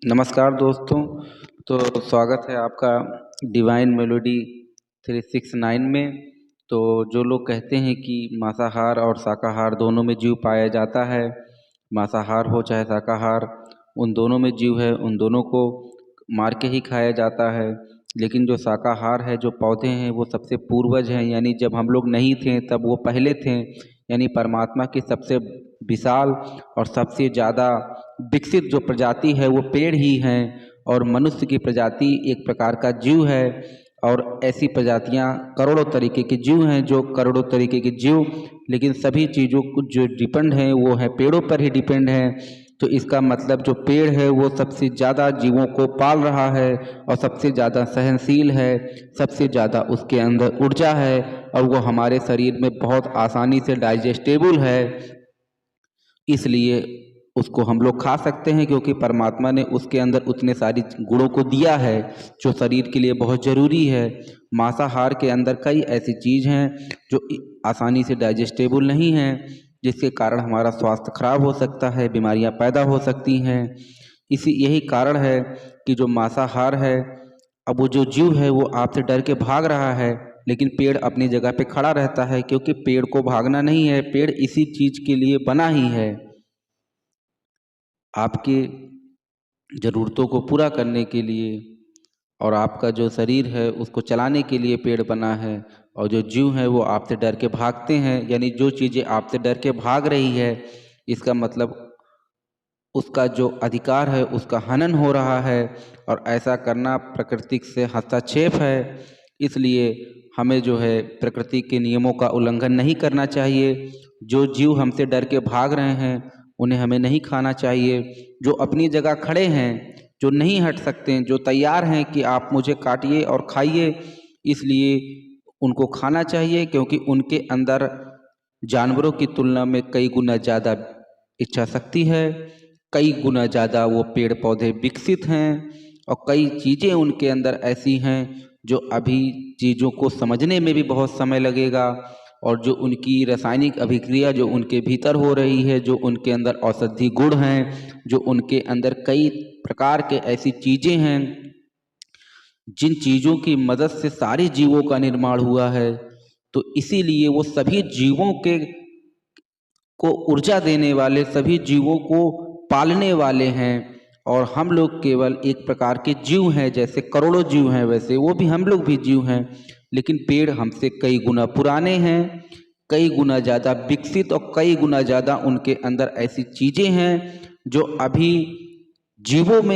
नमस्कार दोस्तों। तो स्वागत है आपका डिवाइन मेलोडी 369 में। तो जो लोग कहते हैं कि मांसाहार और शाकाहार दोनों में जीव पाया जाता है, मांसाहार हो चाहे शाकाहार, उन दोनों में जीव है, उन दोनों को मार के ही खाया जाता है। लेकिन जो शाकाहार है, जो पौधे हैं, वो सबसे पूर्वज हैं, यानी जब हम लोग नहीं थे तब वो पहले थे। यानी परमात्मा की सबसे विशाल और सबसे ज़्यादा विकसित जो प्रजाति है वो पेड़ ही हैं। और मनुष्य की प्रजाति एक प्रकार का जीव है। और ऐसी प्रजातियां करोड़ों तरीके के जीव हैं, जो करोड़ों तरीके के जीव, लेकिन सभी चीज़ों को जो डिपेंड हैं वो है पेड़ों पर ही डिपेंड है। तो इसका मतलब जो पेड़ है वो सबसे ज़्यादा जीवों को पाल रहा है और सबसे ज़्यादा सहनशील है, सबसे ज़्यादा उसके अंदर ऊर्जा है और वो हमारे शरीर में बहुत आसानी से डाइजेस्टेबल है। इसलिए उसको हम लोग खा सकते हैं, क्योंकि परमात्मा ने उसके अंदर उतने सारी गुणों को दिया है जो शरीर के लिए बहुत ज़रूरी है। मांसाहार के अंदर कई ऐसी चीज़ हैं जो आसानी से डाइजेस्टेबल नहीं हैं, जिसके कारण हमारा स्वास्थ्य खराब हो सकता है, बीमारियां पैदा हो सकती हैं। यही कारण है कि जो मांसाहार है, अब वो जो जीव है वो आपसे डर के भाग रहा है, लेकिन पेड़ अपनी जगह पे खड़ा रहता है, क्योंकि पेड़ को भागना नहीं है, पेड़ इसी चीज़ के लिए बना ही है, आपकी ज़रूरतों को पूरा करने के लिए। और आपका जो शरीर है उसको चलाने के लिए पेड़ बना है। और जो जीव हैं वो आपसे डर के भागते हैं, यानी जो चीज़ें आपसे डर के भाग रही है, इसका मतलब उसका जो अधिकार है उसका हनन हो रहा है। और ऐसा करना प्रकृति से हस्तक्षेप है। इसलिए हमें जो है प्रकृति के नियमों का उल्लंघन नहीं करना चाहिए। जो जीव हमसे डर के भाग रहे हैं उन्हें हमें नहीं खाना चाहिए। जो अपनी जगह खड़े हैं, जो नहीं हट सकते, जो तैयार हैं कि आप मुझे काटिए और खाइए, इसलिए उनको खाना चाहिए, क्योंकि उनके अंदर जानवरों की तुलना में कई गुना ज़्यादा इच्छा शक्ति है, कई गुना ज़्यादा वो पेड़ पौधे विकसित हैं, और कई चीज़ें उनके अंदर ऐसी हैं जो अभी चीज़ों को समझने में भी बहुत समय लगेगा। और जो उनकी रासायनिक अभिक्रिया जो उनके भीतर हो रही है, जो उनके अंदर औषधि गुण हैं, जो उनके अंदर कई प्रकार के ऐसी चीज़ें हैं जिन चीज़ों की मदद से सारे जीवों का निर्माण हुआ है, तो इसीलिए वो सभी जीवों के को ऊर्जा देने वाले, सभी जीवों को पालने वाले हैं। और हम लोग केवल एक प्रकार के जीव हैं, जैसे करोड़ों जीव हैं वैसे वो भी हम लोग भी जीव हैं। लेकिन पेड़ हमसे कई गुना पुराने हैं, कई गुना ज़्यादा विकसित, और कई गुना ज़्यादा उनके अंदर ऐसी चीज़ें हैं जो अभी जीवों में